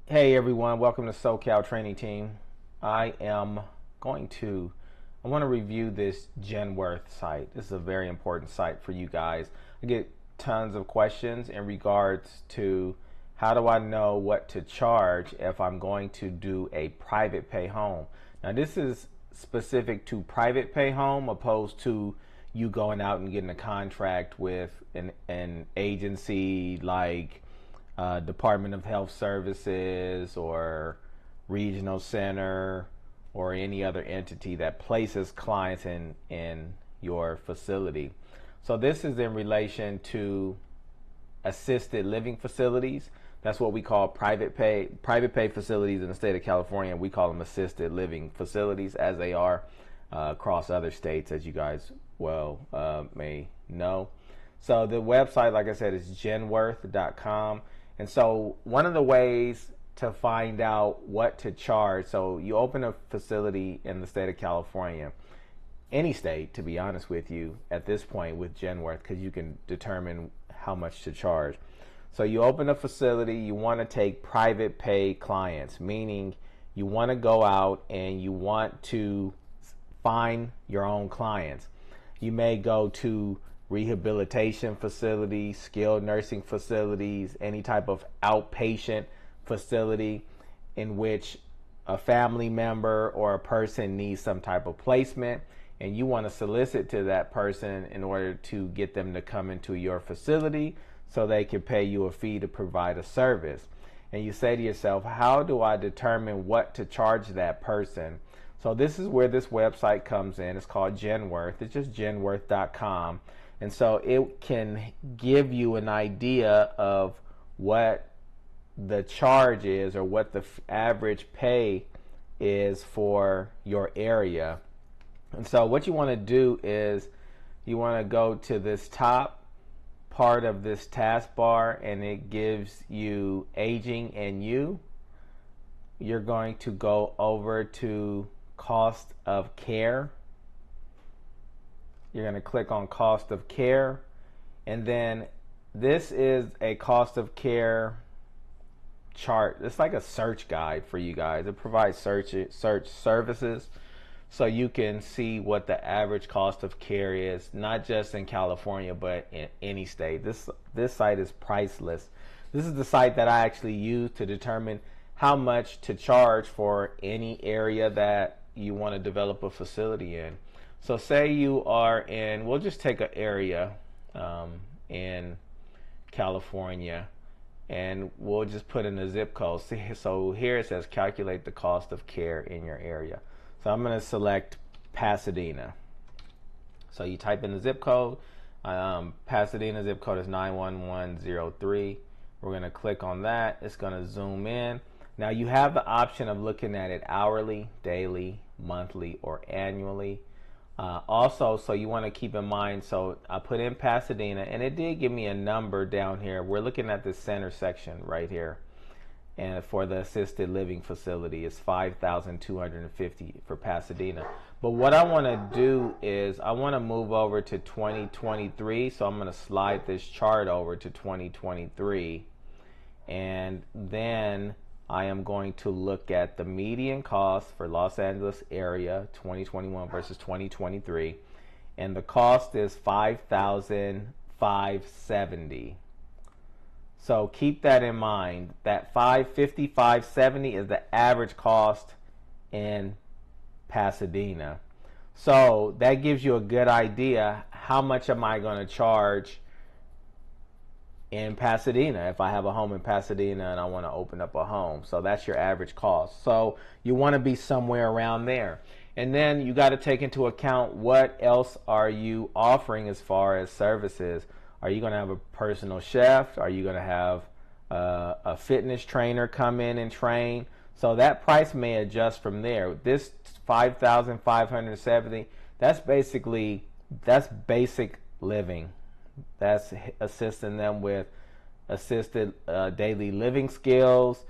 Hey everyone, welcome to SoCal Training Team. I want to review this Genworth site. This is a very important site for you guys. I get tons of questions in regards to how do I know what to charge if I'm going to do a private pay home. Now this is specific to private pay home opposed to you going out and getting a contract with an agency like Department of Health Services or Regional Center or any other entity that places clients in your facility. So this is in relation to assisted living facilities. That's what we call private pay facilities in the state of California. We call them assisted living facilities, as they are across other states, as you guys may know. So the website, like I said, is genworth.com. And so one of the ways to find out what to charge, so you open a facility in the state of California, any state, to be honest with you, at this point with Genworth, because you can determine how much to charge. So you open a facility, you want to take private pay clients, meaning you want to go out and you want to find your own clients. You may go to rehabilitation facilities, skilled nursing facilities, any type of outpatient facility in which a family member or a person needs some type of placement, and you want to solicit to that person in order to get them to come into your facility so they can pay you a fee to provide a service. And you say to yourself, how do I determine what to charge that person? So this is where this website comes in. It's called Genworth. It's just genworth.com. And so it can give you an idea of what the charge is or what the average pay is for your area. And so what you want to do is you want to go to this top part of this taskbar, and it gives you aging and you. You're going to go over to cost of care. You're going to click on cost of care, and then this is a cost of care chart. It's like a search guide for you guys. It provides search services so you can see what the average cost of care is, not just in California but in any state. This site is priceless. This is the site that I actually use to determine how much to charge for any area that you want to develop a facility in. So say you are in, we'll just take an area in California, and we'll just put in a zip code. So here it says calculate the cost of care in your area. So I'm going to select Pasadena. So you type in the zip code. Pasadena zip code is 91103. We're going to click on that. It's going to zoom in. Now you have the option of looking at it hourly, daily, monthly, or annually. Also, so you want to keep in mind, so I put in Pasadena, and it did give me a number down here. We're looking at the center section right here, and for the assisted living facility is $5,250 for Pasadena. But what I want to do is I want to move over to 2023, so I'm going to slide this chart over to 2023, and then I am going to look at the median cost for Los Angeles area 2021 versus 2023, and the cost is $5,570. So keep that in mind. That $550, $570 is the average cost in Pasadena. So that gives you a good idea, how much am I going to charge in Pasadena if I have a home in Pasadena and I want to open up a home. So that's your average cost. So you want to be somewhere around there. And then you got to take into account what else are you offering as far as services. Are you going to have a personal chef? Are you going to have a fitness trainer come in and train? So that price may adjust from there. This $5,570, that's basic living. That's assisting them with assisted daily living skills,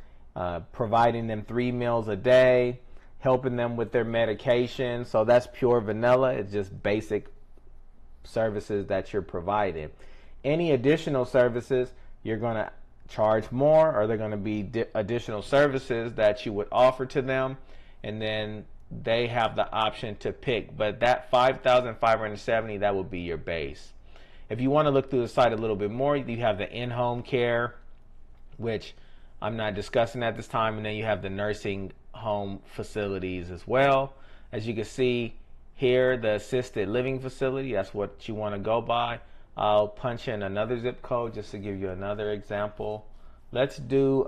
providing them 3 meals a day, helping them with their medication. So that's pure vanilla. It's just basic services that you're providing. Any additional services, you're going to charge more? Are there going to be additional services that you would offer to them? And then they have the option to pick. But that 5,570, that would be your base. If you want to look through the site a little bit more, you have the in-home care, which I'm not discussing at this time, and then you have the nursing home facilities as well. As you can see here, the assisted living facility, that's what you want to go by. I'll punch in another zip code just to give you another example. Let's do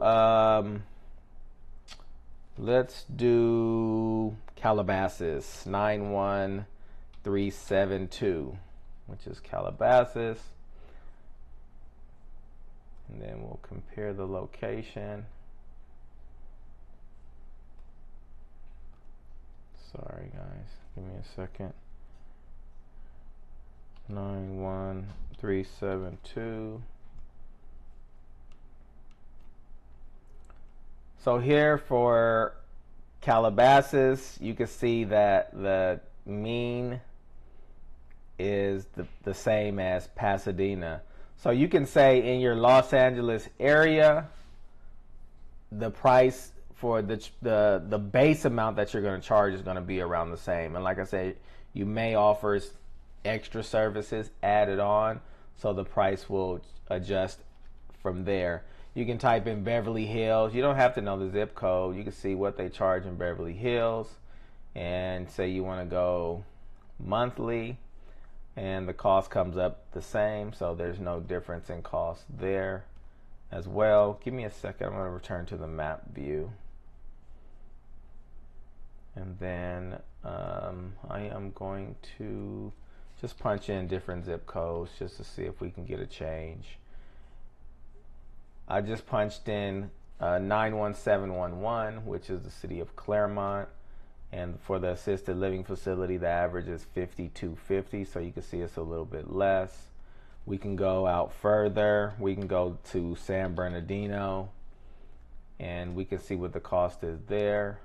Calabasas 91372, which is Calabasas. And then we'll compare the location. Sorry guys, give me a second. 91372. So here for Calabasas, you can see that the mean is the same as Pasadena. So you can say in your Los Angeles area, the price for the base amount that you're going to charge is going to be around the same. And like I said, you may offer extra services added on, so the price will adjust from there. You can type in Beverly Hills. You don't have to know the zip code. You can see what they charge in Beverly Hills and say you want to go monthly, and the cost comes up the same, so there's no difference in cost there as well. Give me a second. I'm going to return to the map view, and then I am going to just punch in different zip codes just to see if we can get a change. I just punched in 91711, which is the city of Claremont, and for the assisted living facility, the average is 5250, so you can see it's a little bit less. We can go out further. We can go to San Bernardino, and we can see what the cost is there.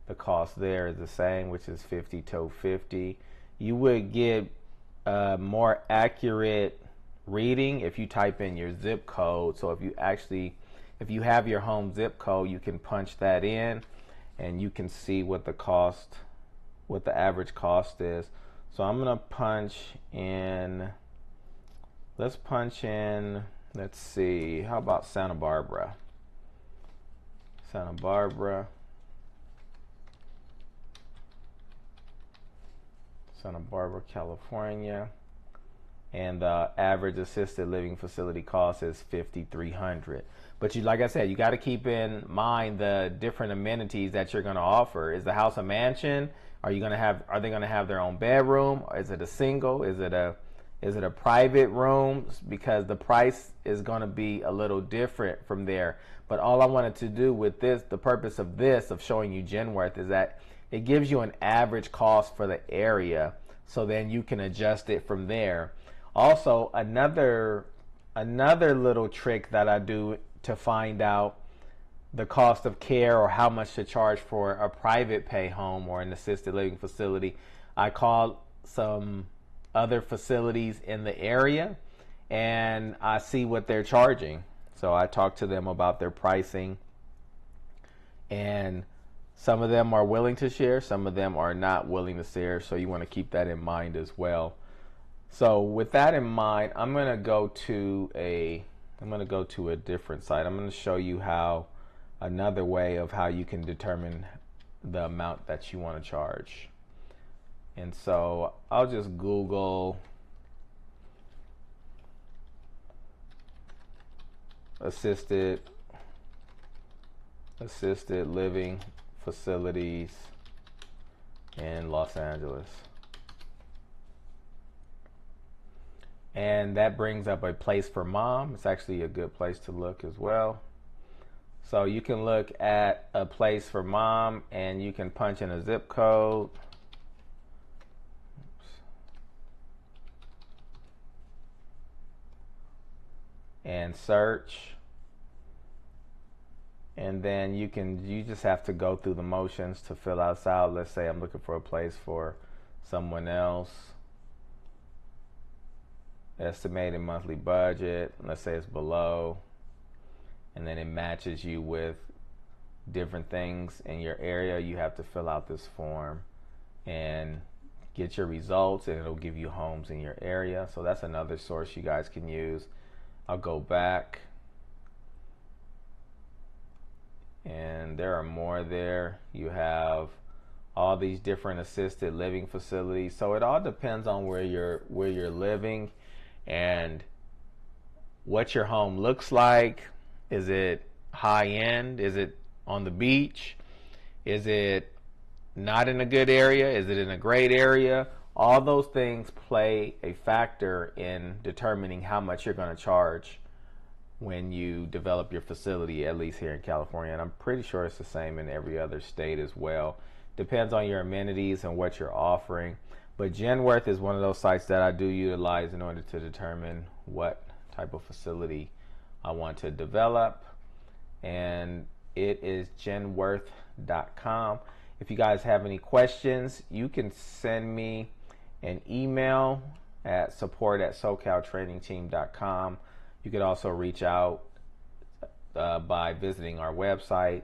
The cost there is the same, which is 5250. You would get more accurate reading if you type in your zip code. So if you have your home zip code, you can punch that in and you can see what the average cost is. So I'm gonna punch in, let's see, how about Santa Barbara, California, and the average assisted living facility cost is $5,300. But like I said, you got to keep in mind the different amenities that you're going to offer. Is the house a mansion? Are they going to have their own bedroom? Is it a single? Is it a private room? Because the price is going to be a little different from there. But all I wanted to do with this, the purpose of showing you Genworth, is that it gives you an average cost for the area, so then you can adjust it from there. Also, another little trick that I do to find out the cost of care or how much to charge for a private pay home or an assisted living facility, I call some other facilities in the area and I see what they're charging. So I talk to them about their pricing, and some of them are willing to share, some of them are not willing to share, so you want to keep that in mind as well. So with that in mind, I'm going to go to a different site. I'm going to show you another way of how you can determine the amount that you want to charge. And so I'll just Google assisted living facilities in Los Angeles. And that brings up a place for mom. It's actually a good place to look as well. So you can look at a place for mom and you can punch in a zip code. And search. And then you just have to go through the motions to fill us out. Let's say I'm looking for a place for someone else. Estimated monthly budget, let's say it's below. and then it matches you with different things in your area. You have to fill out this form and get your results, and it'll give you homes in your area. So that's another source you guys can use. I'll go back, and there are more there. You have all these different assisted living facilities. So it all depends on where you're living and what your home looks like. Is it high end? Is it on the beach? Is it not in a good area? Is it in a great area? All those things play a factor in determining how much you're going to charge when you develop your facility, at least here in California. And I'm pretty sure it's the same in every other state as well. Depends on your amenities and what you're offering. But Genworth is one of those sites that I do utilize in order to determine what type of facility I want to develop. And it is genworth.com. If you guys have any questions, you can send me an email at support@socaltrainingteam.com. You could also reach out by visiting our website,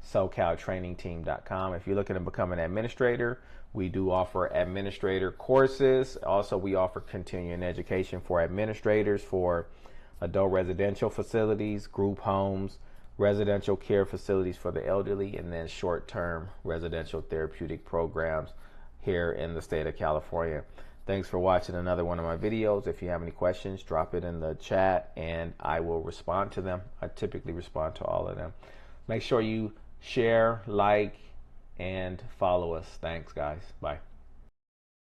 socaltrainingteam.com. If you're looking to become an administrator, we do offer administrator courses. Also, we offer continuing education for administrators for adult residential facilities, group homes, residential care facilities for the elderly, and then short-term residential therapeutic programs here in the state of California. Thanks for watching another one of my videos. If you have any questions, drop it in the chat and I will respond to them. I typically respond to all of them. Make sure you share, like, and follow us. Thanks, guys. Bye.